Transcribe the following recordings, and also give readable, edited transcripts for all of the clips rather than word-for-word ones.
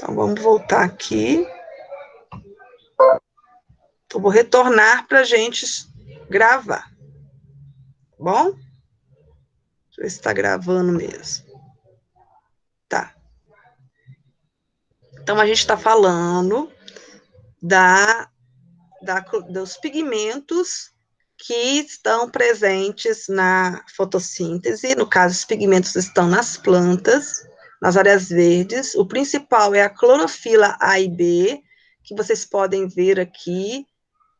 Então, vamos voltar aqui. Então, vou retornar para a gente gravar. Bom? Deixa eu ver se está gravando mesmo. Tá. Então, a gente está falando dos pigmentos que estão presentes na fotossíntese. No caso, os pigmentos estão nas plantas, nas áreas verdes. O principal é a clorofila A e B, que vocês podem ver aqui,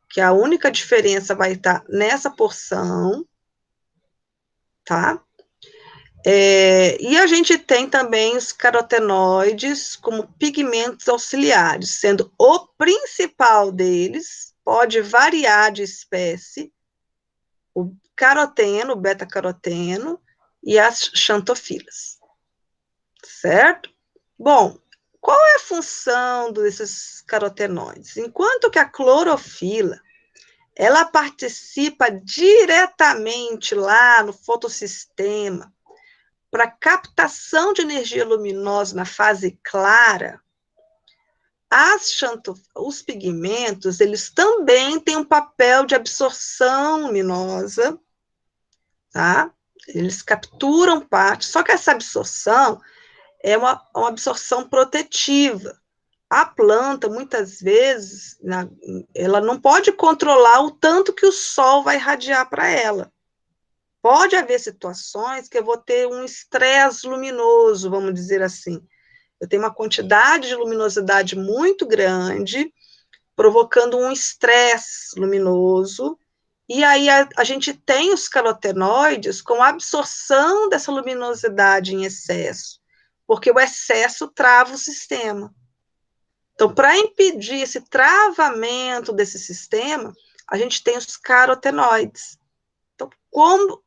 que a única diferença vai estar nessa porção, tá? E a gente tem também os carotenoides como pigmentos auxiliares, sendo o principal deles, pode variar de espécie, o caroteno, o beta-caroteno e as xantofilas, certo? Bom, qual é a função desses carotenoides? Enquanto que a clorofila, ela participa diretamente lá no fotossistema para captação de energia luminosa na fase clara, os pigmentos, eles também têm um papel de absorção luminosa, tá? Eles capturam parte, só que essa absorção é uma absorção protetiva. A planta, muitas vezes, ela não pode controlar o tanto que o sol vai irradiar para ela. Pode haver situações que eu vou ter um estresse luminoso, vamos dizer assim. Eu tenho uma quantidade de luminosidade muito grande, provocando um estresse luminoso, e aí a gente tem os carotenoides com absorção dessa luminosidade em excesso, porque o excesso trava o sistema. Então, para impedir esse travamento desse sistema, a gente tem os carotenoides. Então,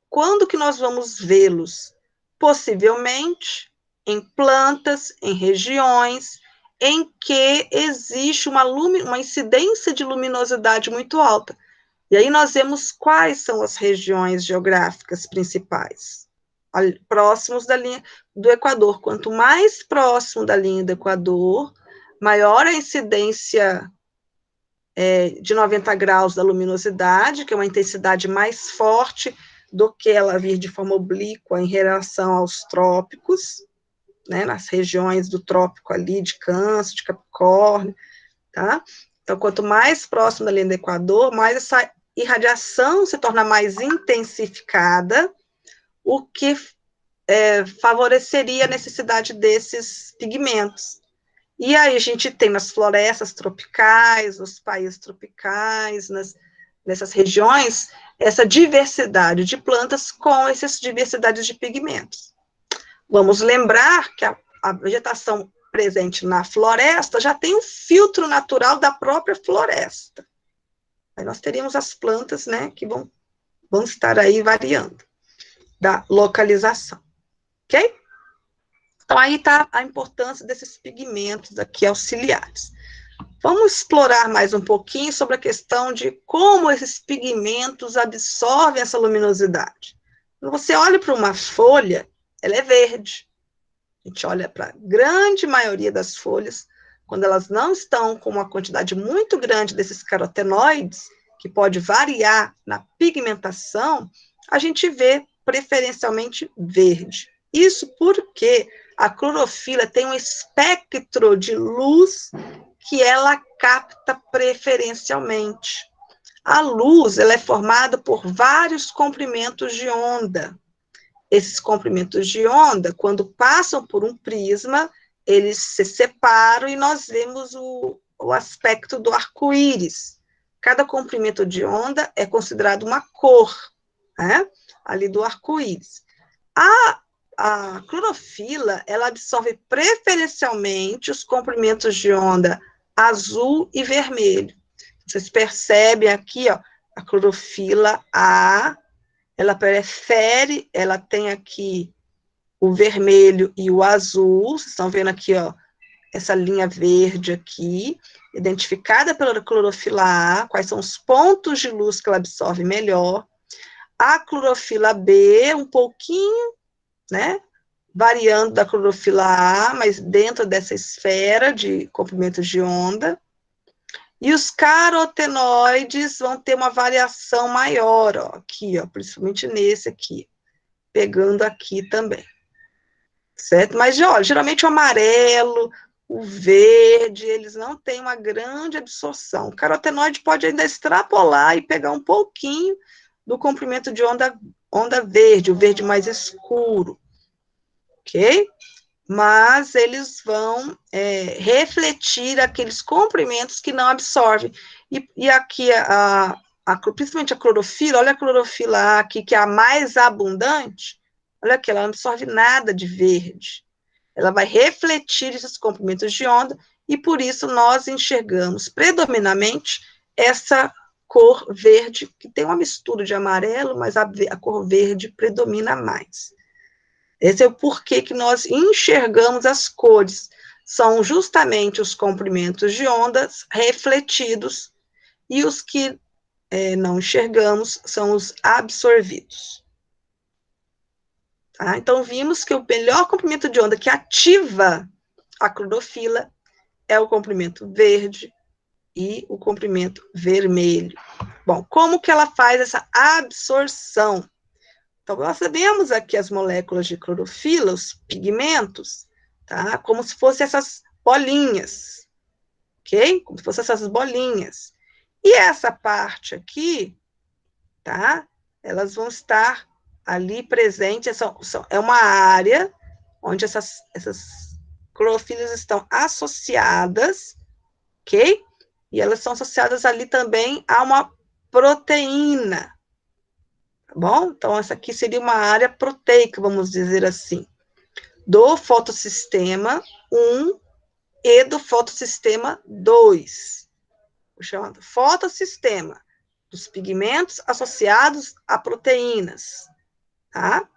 quando que nós vamos vê-los? Possivelmente em plantas, em regiões em que existe uma incidência de luminosidade muito alta. E aí nós vemos quais são as regiões geográficas principais, próximos da linha do Equador. Quanto mais próximo da linha do Equador, maior a incidência de 90 graus da luminosidade, que é uma intensidade mais forte do que ela vir de forma oblíqua em relação aos trópicos, né, nas regiões do trópico ali, de Câncer, de Capricórnio, tá? Então, quanto mais próximo da linha do Equador, mais essa irradiação se torna mais intensificada, o que favoreceria a necessidade desses pigmentos. E aí a gente tem nas florestas tropicais, nos países tropicais, nessas regiões, essa diversidade de plantas com essas diversidades de pigmentos. Vamos lembrar que a vegetação presente na floresta já tem um filtro natural da própria floresta. Aí nós teríamos as plantas, né, que vão estar aí variando da localização, ok? Então, aí está a importância desses pigmentos aqui auxiliares. Vamos explorar mais um pouquinho sobre a questão de como esses pigmentos absorvem essa luminosidade. Quando você olha para uma folha, ela é verde. A gente olha para a grande maioria das folhas, quando elas não estão com uma quantidade muito grande desses carotenoides, que pode variar na pigmentação, a gente vê preferencialmente verde. Isso porque a clorofila tem um espectro de luz que ela capta preferencialmente. A luz, ela é formada por vários comprimentos de onda. Esses comprimentos de onda, quando passam por um prisma, eles se separam e nós vemos o aspecto do arco-íris. Cada comprimento de onda é considerado uma cor, né, ali do arco-íris. A clorofila, ela absorve preferencialmente os comprimentos de onda azul e vermelho. Vocês percebem aqui, ó, a clorofila A, ela prefere, ela tem aqui o vermelho e o azul, vocês estão vendo aqui, ó, essa linha verde aqui, identificada pela clorofila A, quais são os pontos de luz que ela absorve melhor. A clorofila B, um pouquinho, né, variando da clorofila A, mas dentro dessa esfera de comprimento de onda. E os carotenoides vão ter uma variação maior, ó, aqui, ó, principalmente nesse aqui, pegando aqui também, certo? Mas, olha, geralmente o amarelo, o verde, eles não têm uma grande absorção. O carotenoide pode ainda extrapolar e pegar um pouquinho do comprimento de onda verde, o verde mais escuro, ok? Mas eles vão refletir aqueles comprimentos que não absorvem. E aqui, principalmente a clorofila, olha a clorofila aqui, que é a mais abundante, olha aqui, ela não absorve nada de verde. Ela vai refletir esses comprimentos de onda, e por isso nós enxergamos predominantemente essa cor verde, que tem uma mistura de amarelo, mas a cor verde predomina mais. Esse é o porquê que nós enxergamos as cores. São justamente os comprimentos de ondas refletidos, e os que não enxergamos são os absorvidos. Tá? Então, vimos que o melhor comprimento de onda que ativa a clorofila é o comprimento verde e o comprimento vermelho. Bom, como que ela faz essa absorção? Então, nós sabemos aqui as moléculas de clorofila, os pigmentos, tá? Como se fossem essas bolinhas, ok? Como se fossem essas bolinhas. E essa parte aqui, tá? Elas vão estar ali presentes, é uma área onde essas clorofilas estão associadas, ok? E elas são associadas ali também a uma proteína, tá bom? Então, essa aqui seria uma área proteica, vamos dizer assim, do fotossistema 1 e do fotossistema 2. O chamado fotossistema dos pigmentos associados a proteínas, tá?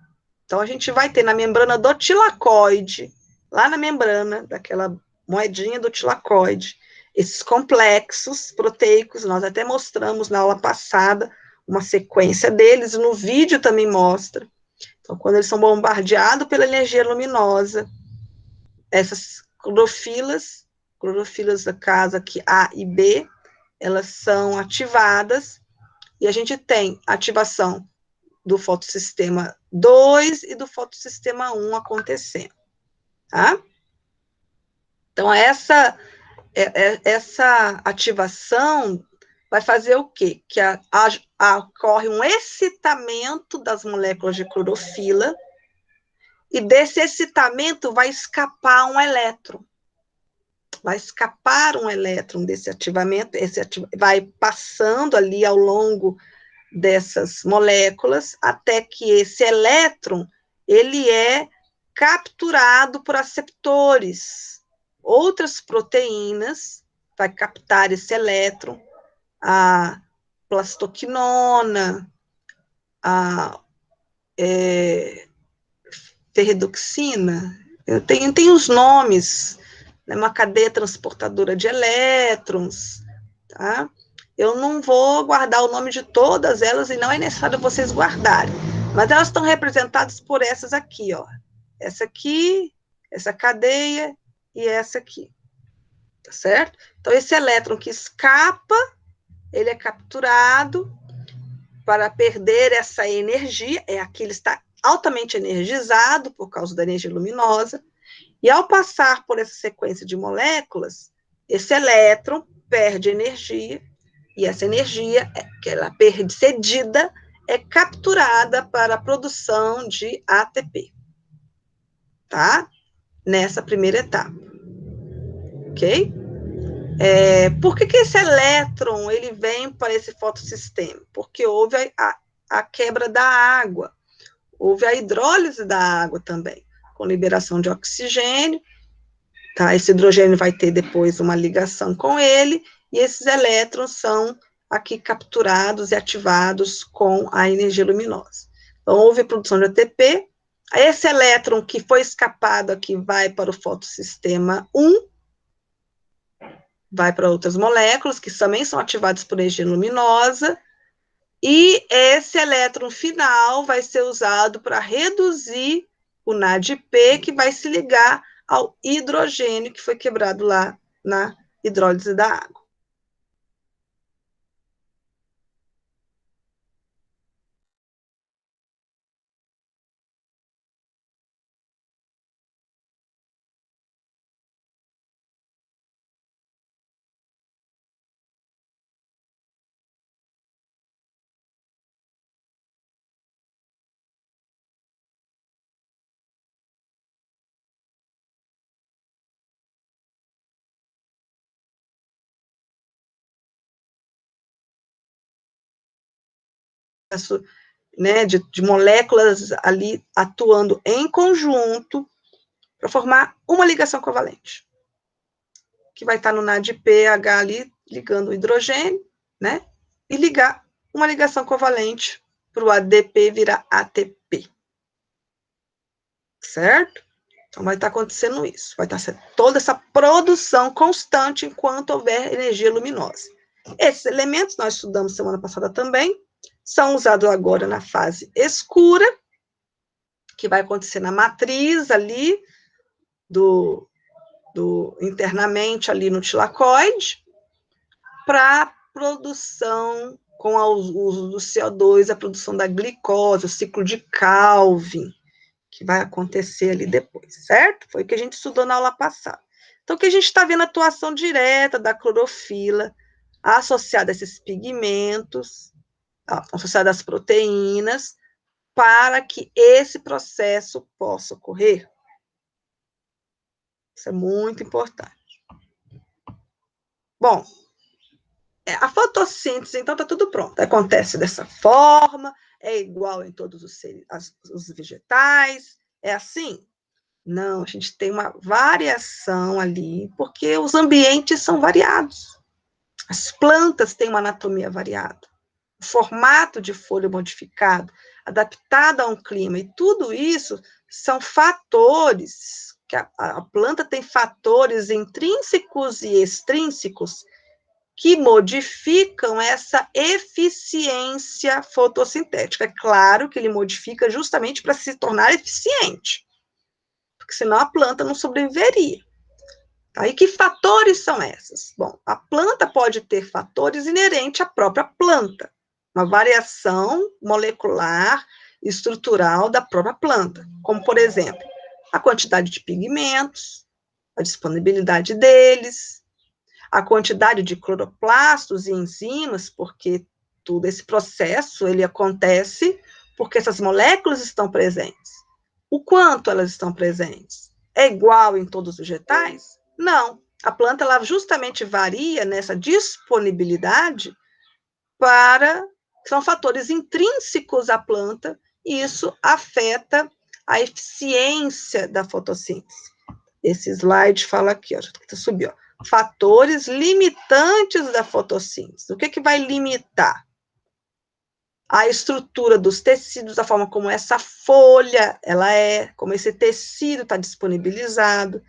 Então, a gente vai ter na membrana do tilacoide, lá na membrana daquela moedinha do tilacoide, esses complexos proteicos, nós até mostramos na aula passada uma sequência deles, no vídeo também mostra. Então, quando eles são bombardeados pela energia luminosa, essas clorofilas da casa aqui, A e B, elas são ativadas, e a gente tem ativação do fotossistema 2 e do fotossistema 1 acontecendo, tá? Então, essa ativação vai fazer o quê? Que ocorre um excitamento das moléculas de clorofila, e desse excitamento vai escapar um elétron. Vai escapar um elétron desse ativamento, vai passando ali ao longo dessas moléculas, até que esse elétron, ele é capturado por aceptores. Outras proteínas vai captar esse elétron, a plastoquinona, a ferredoxina, tem os nomes, né, uma cadeia transportadora de elétrons, tá? Eu não vou guardar o nome de todas elas, e não é necessário vocês guardarem, mas elas estão representadas por essas aqui, ó. Essa aqui, essa cadeia e essa aqui, tá certo? Então, esse elétron que escapa, ele é capturado para perder essa energia, aqui ele está altamente energizado por causa da energia luminosa, e ao passar por essa sequência de moléculas, esse elétron perde energia, e essa energia, que ela perde cedida, é capturada para a produção de ATP, tá? Nessa primeira etapa, ok? Por que esse elétron, ele vem para esse fotossistema? Porque houve a quebra da água, houve a hidrólise da água também, com liberação de oxigênio, tá? Esse hidrogênio vai ter depois uma ligação com ele, e esses elétrons são aqui capturados e ativados com a energia luminosa. Então, houve produção de ATP, esse elétron que foi escapado aqui vai para o fotossistema 1, vai para outras moléculas, que também são ativadas por energia luminosa, e esse elétron final vai ser usado para reduzir o NADP, que vai se ligar ao hidrogênio que foi quebrado lá na hidrólise da água. Né, de moléculas ali atuando em conjunto para formar uma ligação covalente, que vai estar no NADPH ali, ligando o hidrogênio, né, e ligar uma ligação covalente para o ADP virar ATP. Certo? Então, vai estar acontecendo isso. Vai estar toda essa produção constante enquanto houver energia luminosa. Esses elementos, nós estudamos semana passada também, são usados agora na fase escura, que vai acontecer na matriz ali, internamente ali no tilacoide, para produção, com o uso do CO2, a produção da glicose, o ciclo de Calvin, que vai acontecer ali depois, certo? Foi o que a gente estudou na aula passada. Então, que a gente está vendo a atuação direta da clorofila associada a esses pigmentos, associada às proteínas, para que esse processo possa ocorrer. Isso é muito importante. Bom, a fotossíntese, então, está tudo pronto. Acontece dessa forma, é igual em todos os vegetais, é assim? Não, a gente tem uma variação ali, porque os ambientes são variados. As plantas têm uma anatomia variada, o formato de folha modificado, adaptado a um clima, e tudo isso são fatores, que a planta tem fatores intrínsecos e extrínsecos que modificam essa eficiência fotossintética. É claro que ele modifica justamente para se tornar eficiente, porque senão a planta não sobreviveria. Aí, que fatores são esses? Bom, a planta pode ter fatores inerentes à própria planta, uma variação molecular, estrutural da própria planta, como, por exemplo, a quantidade de pigmentos, a disponibilidade deles, a quantidade de cloroplastos e enzimas, porque todo esse processo, ele acontece porque essas moléculas estão presentes. O quanto elas estão presentes? É igual em todos os vegetais? Não. A planta, ela justamente varia nessa disponibilidade são fatores intrínsecos à planta, e isso afeta a eficiência da fotossíntese. Esse slide fala aqui, ó, subiu, ó. Fatores limitantes da fotossíntese. O que vai limitar? A estrutura dos tecidos, a forma como essa folha, ela é, como esse tecido está disponibilizado.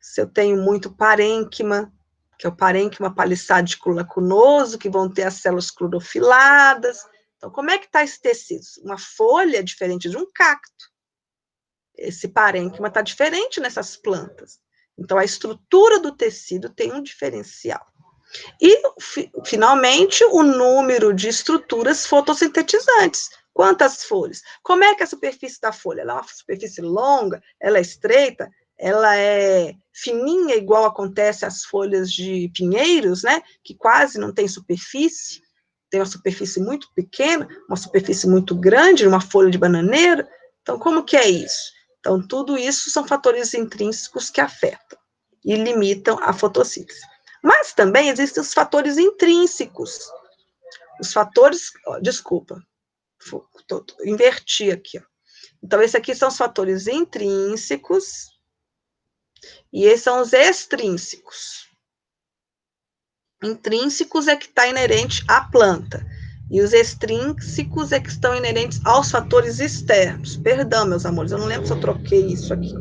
Se eu tenho muito parênquima, que é o parênquima palissádico lacunoso, que vão ter as células clorofiladas. Então, como é que está esse tecido? Uma folha é diferente de um cacto. Esse parênquima está diferente nessas plantas. Então, a estrutura do tecido tem um diferencial. E, finalmente, o número de estruturas fotossintetizantes. Quantas folhas? Como é que é a superfície da folha? Ela é uma superfície longa? Ela é estreita? Ela é fininha, igual acontece às folhas de pinheiros, né? Que quase não tem superfície. Tem uma superfície muito pequena, uma superfície muito grande, uma folha de bananeira. Então, como que é isso? Então, tudo isso são fatores intrínsecos que afetam e limitam a fotossíntese. Mas também existem os fatores intrínsecos. Os fatores, desculpa, inverti aqui. Ó. Então, esses aqui são os fatores intrínsecos e esses são os extrínsecos. Intrínsecos é que está inerente à planta. E os extrínsecos é que estão inerentes aos fatores externos. Perdão, meus amores, eu não lembro se eu troquei isso aqui.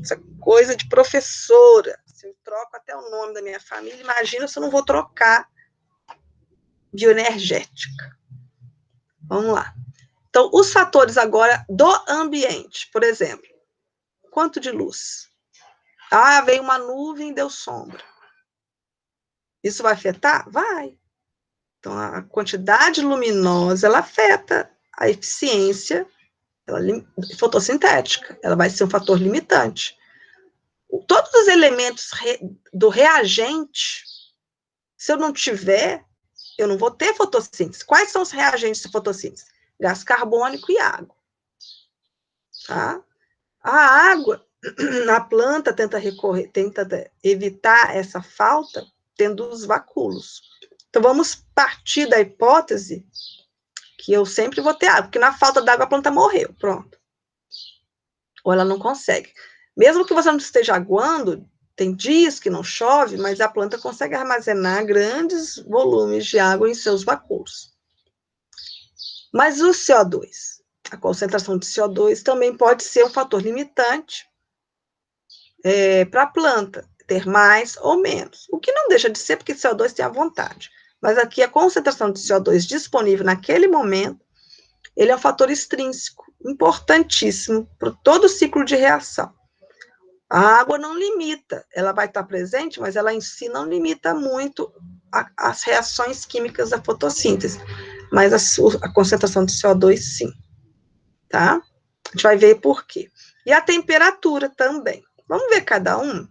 Isso é coisa de professora. Se eu troco até o nome da minha família, imagina se eu não vou trocar bioenergética. Vamos lá. Então, os fatores agora do ambiente, por exemplo, quanto de luz? Ah, veio uma nuvem e deu sombra. Isso vai afetar? Vai. Então, a quantidade luminosa, ela afeta a eficiência fotossintética. Ela vai ser um fator limitante. Todos os elementos do reagente, se eu não tiver, eu não vou ter fotossíntese. Quais são os reagentes de fotossíntese? Gás carbônico e água. Tá? A água, a planta tenta evitar essa falta tendo os vacúolos. Então, vamos partir da hipótese que eu sempre vou ter água, porque na falta d'água a planta morreu, pronto. Ou ela não consegue. Mesmo que você não esteja aguando, tem dias que não chove, mas a planta consegue armazenar grandes volumes de água em seus vacúolos. Mas o CO2, a concentração de CO2 também pode ser um fator limitante para a planta, ter mais ou menos. O que não deixa de ser, porque CO2 tem à vontade. Mas aqui a concentração de CO2 disponível naquele momento, ele é um fator extrínseco, importantíssimo para todo o ciclo de reação. A água não limita, ela vai estar presente, mas ela em si não limita muito as reações químicas da fotossíntese, mas a concentração de CO2 sim, tá? A gente vai ver por quê. E a temperatura também. Vamos ver cada um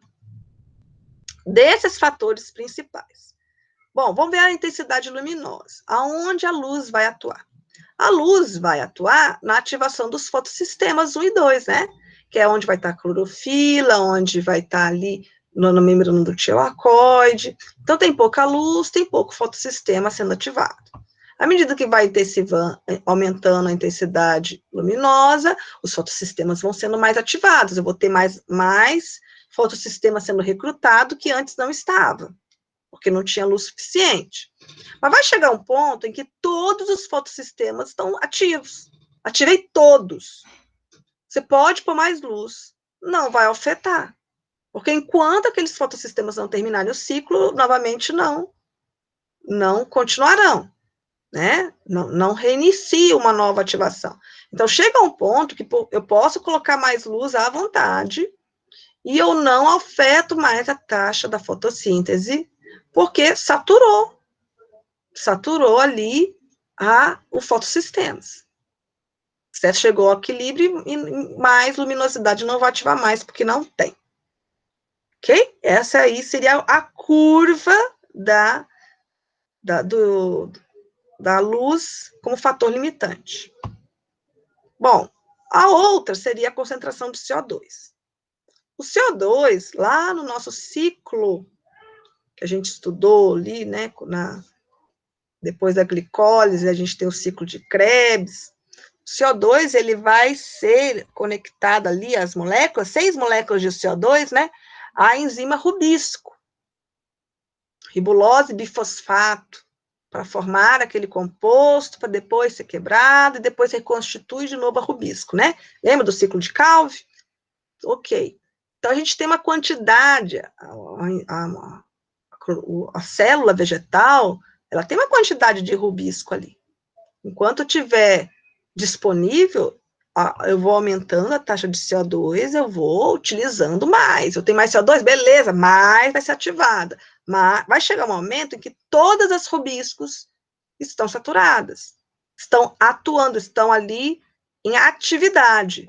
desses fatores principais. Bom, vamos ver a intensidade luminosa, aonde a luz vai atuar. A luz vai atuar na ativação dos fotossistemas 1 e 2, né? Que é onde vai estar a clorofila, onde vai estar ali no membrana do tireoicoide. Então, tem pouca luz, tem pouco fotossistema sendo ativado. À medida que vai aumentando a intensidade luminosa, os fotossistemas vão sendo mais ativados. Eu vou ter mais fotossistema sendo recrutado que antes não estava, porque não tinha luz suficiente. Mas vai chegar um ponto em que todos os fotossistemas estão ativos. Ativei todos. Você pode pôr mais luz, não vai afetar. Porque enquanto aqueles fotossistemas não terminarem o ciclo, novamente não continuarão, né? Não reinicia uma nova ativação. Então, chega um ponto que eu posso colocar mais luz à vontade e eu não afeto mais a taxa da fotossíntese, porque saturou ali os fotossistemas. Você chegou ao equilíbrio e mais luminosidade não vai ativar mais, porque não tem. Ok? Essa aí seria a curva da luz como fator limitante. Bom, a outra seria a concentração de CO2. O CO2, lá no nosso ciclo, que a gente estudou ali, né, depois da glicólise, a gente tem o ciclo de Krebs. O CO2, ele vai ser conectado ali, as moléculas, 6 moléculas de CO2, né, à enzima rubisco, ribulose bifosfato, para formar aquele composto, para depois ser quebrado, e depois reconstitui de novo a rubisco, né? Lembra do ciclo de Calvi? Ok. Então, a gente tem uma quantidade, a célula vegetal, ela tem uma quantidade de rubisco ali. Enquanto tiver disponível, eu vou aumentando a taxa de CO2, eu vou utilizando mais. Eu tenho mais CO2, beleza, mais vai ser ativada. Mas vai chegar um momento em que todas as rubiscos estão saturadas, estão atuando, estão ali em atividade.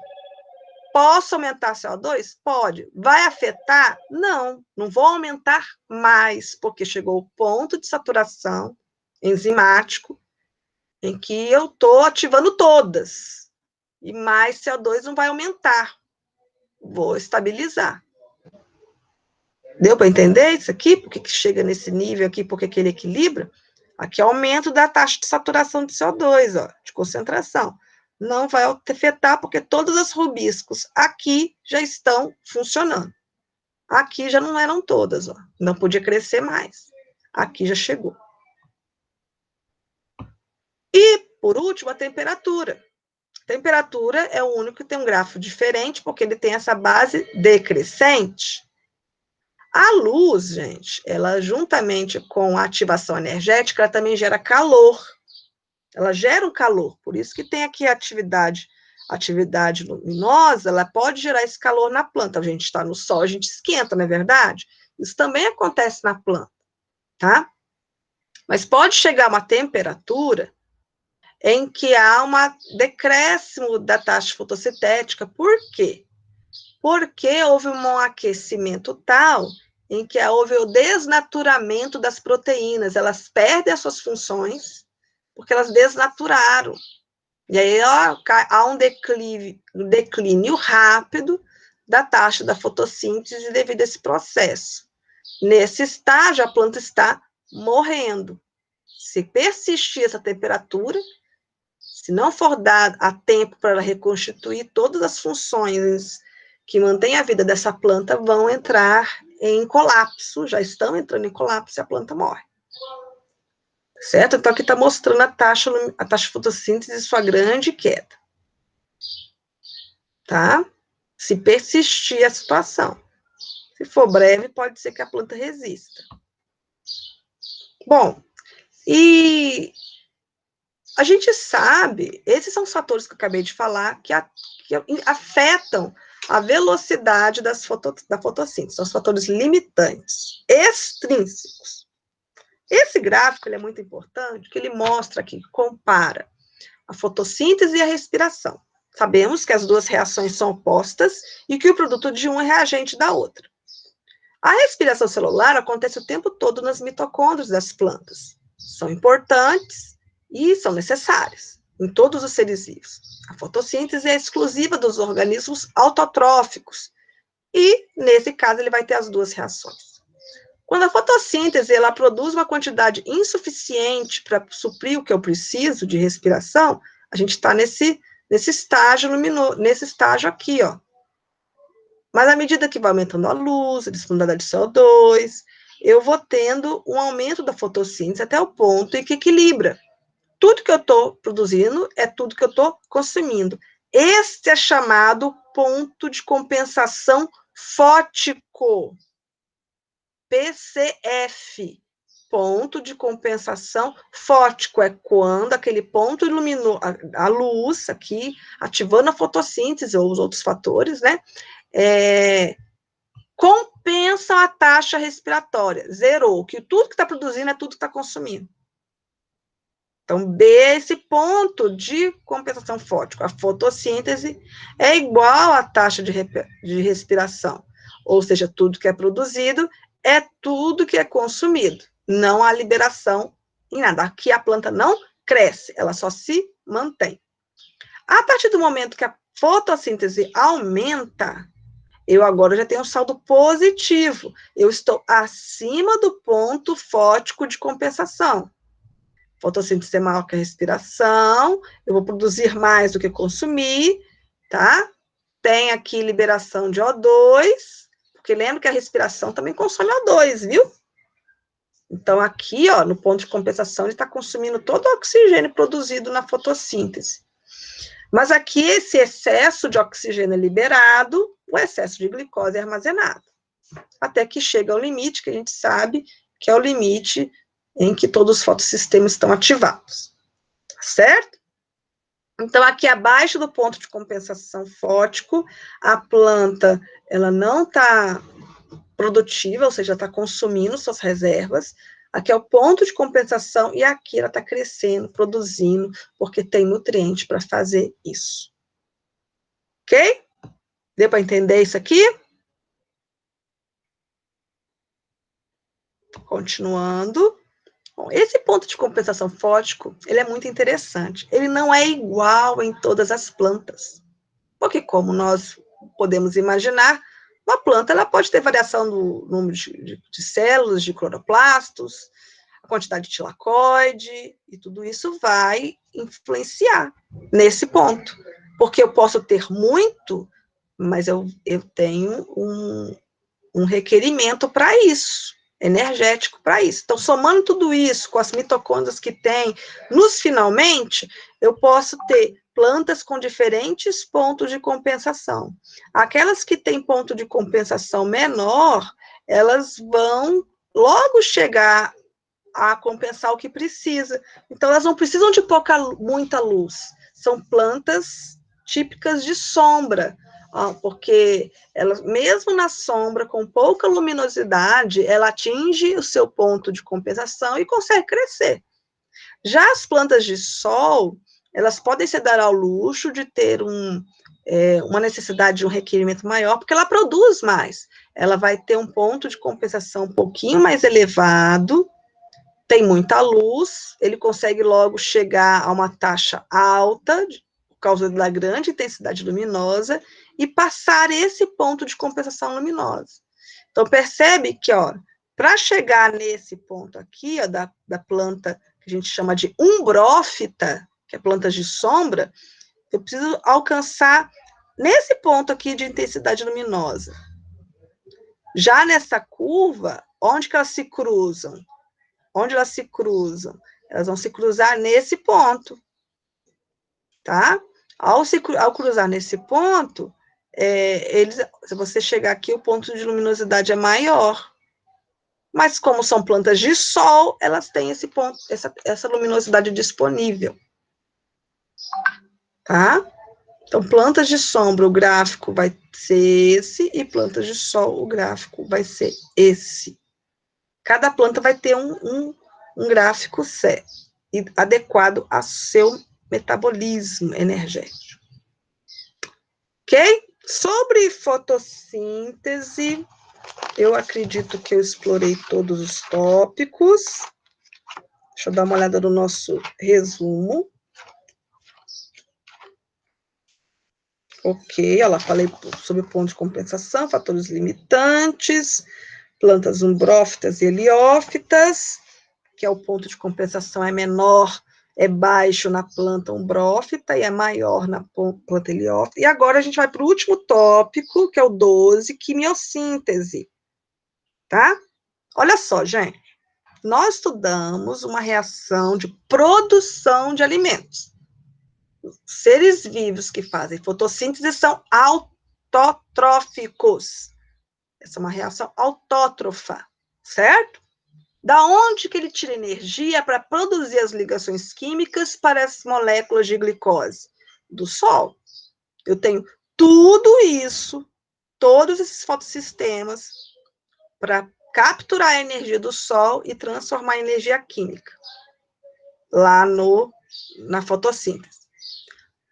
Posso aumentar CO2? Pode. Vai afetar? Não vou aumentar mais, porque chegou o ponto de saturação enzimático em que eu estou ativando todas, e mais CO2 não vai aumentar, vou estabilizar. Deu para entender isso aqui? Por que chega nesse nível aqui, por que ele equilibra? Aqui é aumento da taxa de saturação de CO2, ó, de concentração. Não vai afetar, porque todos os rubiscos aqui já estão funcionando. Aqui já não eram todas, ó, não podia crescer mais. Aqui já chegou. E, por último, a temperatura. A temperatura é o único que tem um gráfico diferente, porque ele tem essa base decrescente. A luz, gente, ela juntamente com a ativação energética, ela também gera calor. ela gera um calor, por isso que tem aqui a atividade luminosa, ela pode gerar esse calor na planta. A gente está no sol, a gente esquenta, não é verdade? Isso também acontece na planta, tá? Mas pode chegar uma temperatura em que há um decréscimo da taxa fotossintética. Por quê? Porque houve um aquecimento tal em que houve o desnaturamento das proteínas, elas perdem as suas funções, porque elas desnaturaram. E aí ó, há um declínio rápido da taxa da fotossíntese devido a esse processo. Nesse estágio, a planta está morrendo. Se persistir essa temperatura, se não for dado a tempo para ela reconstituir, todas as funções que mantêm a vida dessa planta vão entrar em colapso, já estão entrando em colapso e a planta morre. Certo? Então, aqui está mostrando a taxa de fotossíntese e sua grande queda. Tá? Se persistir a situação. Se for breve, pode ser que a planta resista. Bom, e a gente sabe, esses são os fatores que eu acabei de falar, que afetam a velocidade da fotossíntese, são os fatores limitantes, extrínsecos. Esse gráfico ele é muito importante, porque ele mostra aqui, compara a fotossíntese e a respiração. Sabemos que as duas reações são opostas e que o produto de um é reagente da outra. A respiração celular acontece o tempo todo nas mitocôndrias das plantas. São importantes e são necessárias em todos os seres vivos. A fotossíntese é exclusiva dos organismos autotróficos e, nesse caso, ele vai ter as duas reações. Quando a fotossíntese ela produz uma quantidade insuficiente para suprir o que eu preciso de respiração, a gente está nesse estágio luminoso, nesse estágio aqui, ó. Mas à medida que vai aumentando a luz, a disponibilidade de CO2, eu vou tendo um aumento da fotossíntese até o ponto em que equilibra. Tudo que eu estou produzindo é tudo que eu estou consumindo. Este é chamado ponto de compensação fótico. PCF, ponto de compensação fótico, é quando aquele ponto iluminou a luz aqui, ativando a fotossíntese ou os outros fatores, né, compensam a taxa respiratória, zerou, que tudo que está produzindo é tudo que está consumindo. Então, esse ponto de compensação fótico, a fotossíntese, é igual à taxa de respiração, ou seja, tudo que é produzido é tudo que é consumido, não há liberação em nada. Aqui a planta não cresce, ela só se mantém. A partir do momento que a fotossíntese aumenta, eu agora já tenho um saldo positivo, eu estou acima do ponto fótico de compensação. Fotossíntese é maior que a respiração, eu vou produzir mais do que consumir, tá? Tem aqui liberação de O2, porque lembra que a respiração também consome O2, viu? Então, aqui, ó, no ponto de compensação, ele está consumindo todo o oxigênio produzido na fotossíntese. Mas aqui, esse excesso de oxigênio é liberado, o excesso de glicose é armazenado. Até que chega ao limite, que a gente sabe que é o limite em que todos os fotossistemas estão ativados. Certo? Então, aqui abaixo do ponto de compensação fótico, a planta, ela não está produtiva, ou seja, está consumindo suas reservas. Aqui é o ponto de compensação e aqui ela está crescendo, produzindo, porque tem nutriente para fazer isso. Ok? Deu para entender isso aqui? Continuando. Bom, esse ponto de compensação fótico, ele é muito interessante. Ele não é igual em todas as plantas. Porque, como nós podemos imaginar, uma planta ela pode ter variação no número de células, de cloroplastos, a quantidade de tilacoide, e tudo isso vai influenciar nesse ponto. Porque eu posso ter muito, mas eu tenho um requerimento para isso, energético para isso. Então, somando tudo isso com as mitocôndrias que tem, finalmente, eu posso ter plantas com diferentes pontos de compensação. Aquelas que têm ponto de compensação menor, elas vão logo chegar a compensar o que precisa. Então, elas não precisam de muita luz. São plantas típicas de sombra, porque ela, mesmo na sombra, com pouca luminosidade, ela atinge o seu ponto de compensação e consegue crescer. Já as plantas de sol, elas podem se dar ao luxo de ter uma necessidade de um requerimento maior, porque ela produz mais. Ela vai ter um ponto de compensação um pouquinho mais elevado, tem muita luz, ele consegue logo chegar a uma taxa alta, por causa da grande intensidade luminosa, e passar esse ponto de compensação luminosa. Então, percebe que, para chegar nesse ponto aqui, da planta que a gente chama de umbrófita, que é planta de sombra, eu preciso alcançar nesse ponto aqui de intensidade luminosa. Já nessa curva, onde que elas se cruzam? Onde elas se cruzam? Elas vão se cruzar nesse ponto, tá? Ao cruzar nesse ponto, se você chegar aqui, o ponto de luminosidade é maior. Mas como são plantas de sol, elas têm esse ponto, essa luminosidade disponível, tá? Então, plantas de sombra, o gráfico vai ser esse, e plantas de sol, o gráfico vai ser esse. Cada planta vai ter um gráfico adequado ao seu metabolismo energético. Ok? Sobre fotossíntese, eu acredito que eu explorei todos os tópicos. Deixa eu dar uma olhada no nosso resumo. Ok, ela falei sobre o ponto de compensação, fatores limitantes, plantas umbrófitas e heliófitas, que é o ponto de compensação é menor, é baixo na planta umbrófita e é maior na planta heliófita. E agora a gente vai para o último tópico, que é o 12, quimiossíntese, tá? Olha só, gente, nós estudamos uma reação de produção de alimentos. Seres vivos que fazem fotossíntese são autótrofos. Essa é uma reação autótrofa, certo? Da onde que ele tira energia para produzir as ligações químicas para as moléculas de glicose? Do sol. Eu tenho tudo isso, todos esses fotossistemas, para capturar a energia do sol e transformar em energia química lá na fotossíntese.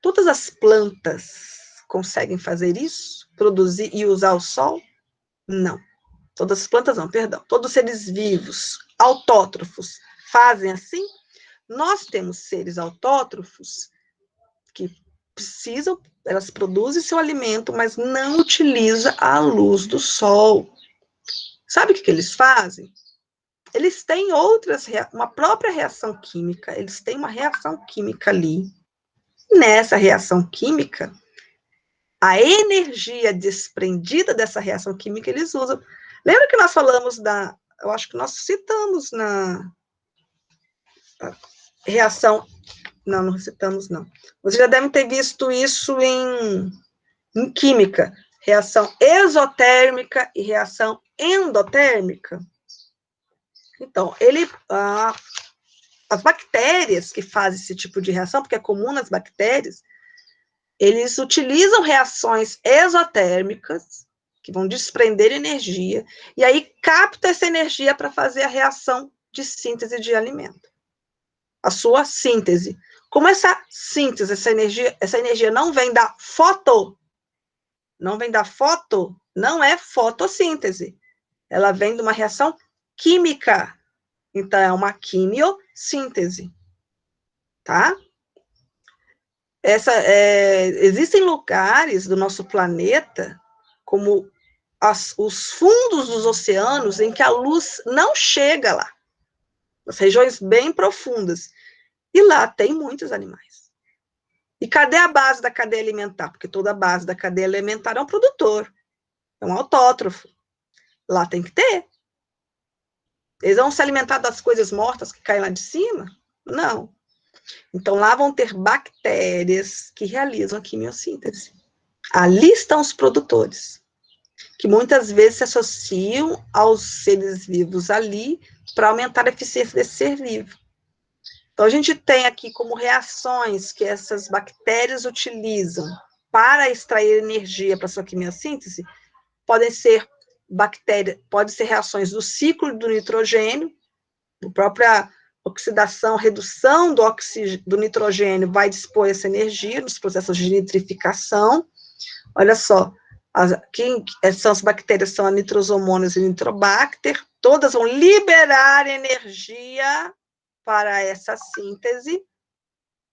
Todas as plantas conseguem fazer isso? Produzir e usar o sol? Não. Todas as plantas não, perdão. Todos os seres vivos, autótrofos, fazem assim? Nós temos seres autótrofos que precisam, elas produzem seu alimento, mas não utilizam a luz do sol. Sabe o que eles fazem? Eles têm uma própria reação química, eles têm uma reação química ali. Nessa reação química, a energia desprendida dessa reação química eles usam. Lembra que nós falamos eu acho que nós citamos na reação, não citamos, não. Vocês já devem ter visto isso em química, reação exotérmica e reação endotérmica. Então, as bactérias que fazem esse tipo de reação, porque é comum nas bactérias, eles utilizam reações exotérmicas, que vão desprender energia, e aí capta essa energia para fazer a reação de síntese de alimento. A sua síntese. Como essa síntese, essa energia não vem da não é fotossíntese. Ela vem de uma reação química. Então, é uma quimiossíntese. Tá? Existem lugares do nosso planeta, como os fundos dos oceanos, em que a luz não chega lá, nas regiões bem profundas, e lá tem muitos animais. E cadê a base da cadeia alimentar? Porque toda a base da cadeia alimentar é um produtor, é um autótrofo. Lá tem que ter. Eles vão se alimentar das coisas mortas que caem lá de cima? Não. Então, lá vão ter bactérias que realizam a quimiossíntese. Ali estão os produtores. que muitas vezes se associam aos seres vivos ali para aumentar a eficiência desse ser vivo. Então, a gente tem aqui como reações que essas bactérias utilizam para extrair energia para sua quimiossíntese, podem ser reações do ciclo do nitrogênio, a própria oxidação, redução do nitrogênio vai dispor essa energia nos processos de nitrificação. Olha só, quem são as bactérias? São a Nitrosomonas e Nitrobacter, todas vão liberar energia para essa síntese,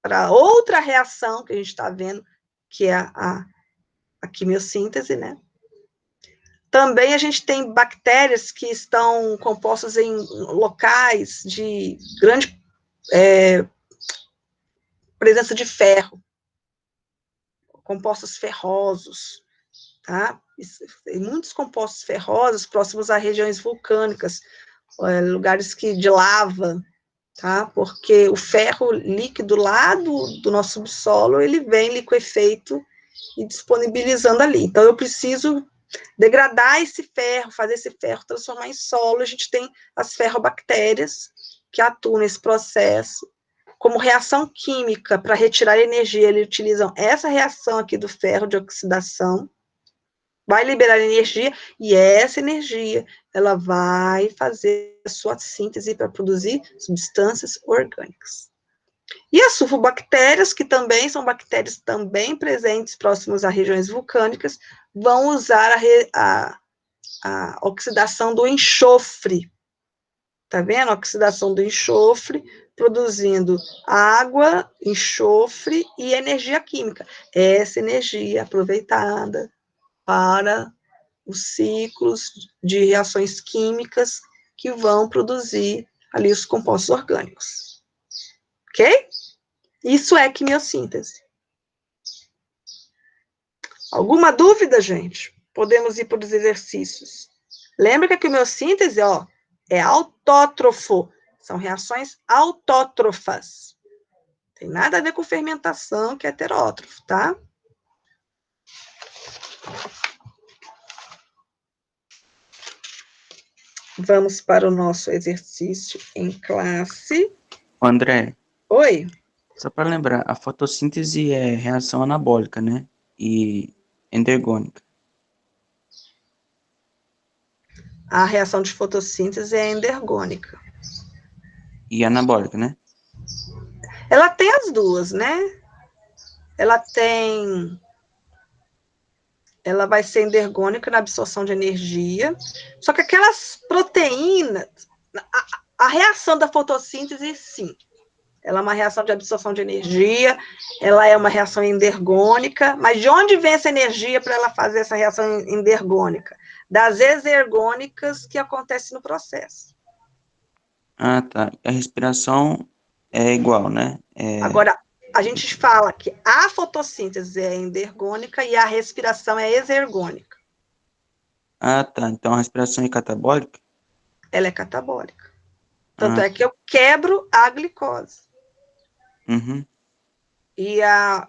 para outra reação que a gente está vendo, que é a quimiossíntese, né? Também a gente tem bactérias que estão compostas em locais de grande presença de ferro, compostos ferrosos, tá? Tem muitos compostos ferrosos próximos a regiões vulcânicas, lugares de lava, tá? Porque o ferro líquido lá do nosso subsolo, ele vem liquefeito e disponibilizando ali. Então, eu preciso degradar esse ferro, fazer esse ferro transformar em solo. A gente tem as ferrobactérias que atuam nesse processo. Como reação química, para retirar energia, eles utilizam essa reação aqui do ferro de oxidação, vai liberar energia, e essa energia, ela vai fazer a sua síntese para produzir substâncias orgânicas. E as sulfobactérias, que também são bactérias também presentes próximas a regiões vulcânicas, vão usar a oxidação do enxofre. Tá vendo? A oxidação do enxofre, produzindo água, enxofre e energia química. Essa energia aproveitada para os ciclos de reações químicas que vão produzir ali os compostos orgânicos. Ok? Isso é quimiossíntese. Alguma dúvida, gente? Podemos ir para os exercícios. Lembra que a quimiossíntese, é autótrofo. São reações autótrofas. Tem nada a ver com fermentação, que é heterótrofo, tá? Vamos para o nosso exercício em classe. André, Oi? só para lembrar, a fotossíntese é reação anabólica, né? E endergônica. A reação de fotossíntese é endergônica. E anabólica, né? Ela tem as duas, né? Ela vai ser endergônica na absorção de energia, só que aquelas proteínas, a reação da fotossíntese, sim, ela é uma reação de absorção de energia, ela é uma reação endergônica, mas de onde vem essa energia para ela fazer essa reação endergônica? Das exergônicas que acontecem no processo. Ah, tá. A respiração é igual, né? Agora, a gente fala que a fotossíntese é endergônica e a respiração é exergônica. Ah, tá. Então a respiração é catabólica? Ela é catabólica. Tanto Ah, é que eu quebro a glicose. uhum. E a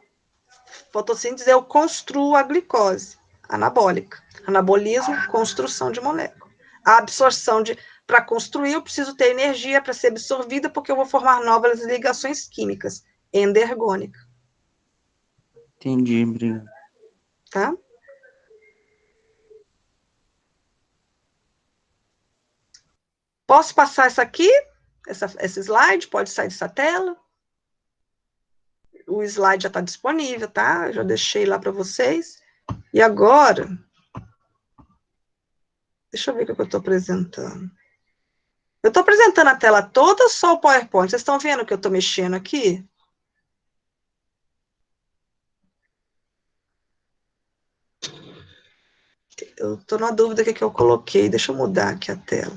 fotossíntese, eu construo a glicose anabólica. Anabolismo, construção de molécula. A absorção para construir, eu preciso ter energia para ser absorvida, porque eu vou formar novas ligações químicas, endergônica. Entendi, obrigado. Tá? Posso passar essa aqui? Esse slide? Pode sair dessa tela? O slide já está disponível, tá? Eu já deixei lá para vocês. E agora, deixa eu ver o que eu estou apresentando. Eu estou apresentando a tela toda ou só o PowerPoint? Vocês estão vendo que eu estou mexendo aqui? Eu estou na dúvida do que eu coloquei. Deixa eu mudar aqui a tela.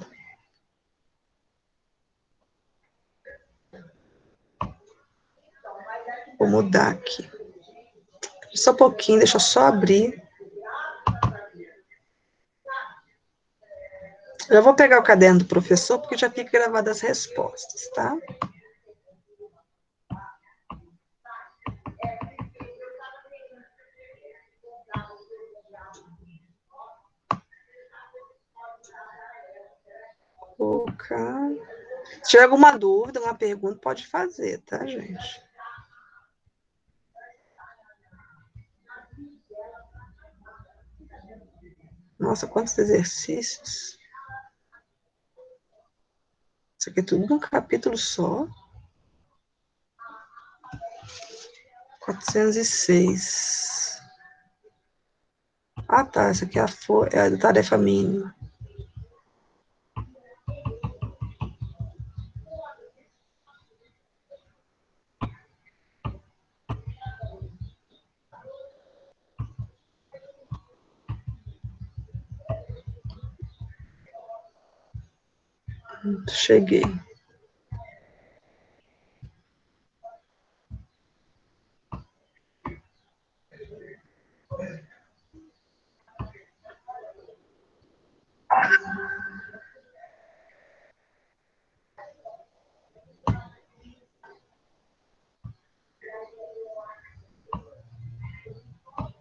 Vou mudar aqui. Só um pouquinho, deixa eu só abrir. Já vou pegar o caderno do professor, porque já fica gravado as respostas, tá? colocar. Se tiver alguma dúvida, uma pergunta, pode fazer, tá, gente? Nossa, quantos exercícios. Isso aqui é tudo num capítulo só. 406. Ah, tá. Essa aqui é a tarefa mínima. Cheguei.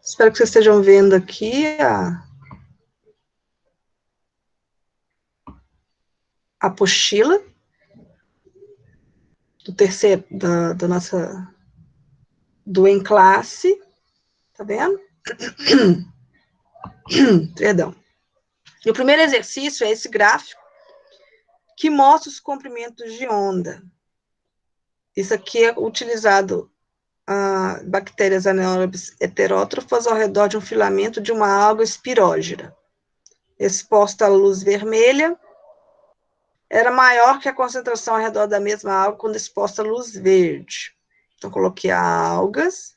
Espero que vocês estejam vendo aqui a apostila do terceiro, da nossa, do em classe, tá vendo? Perdão. E o primeiro exercício é esse gráfico que mostra os comprimentos de onda. Isso aqui é utilizado a bactérias anaeróbias heterótrofas ao redor de um filamento de uma alga espirógera. Exposta à luz vermelha, era maior que a concentração ao redor da mesma alga quando exposta à luz verde. Então, coloquei algas,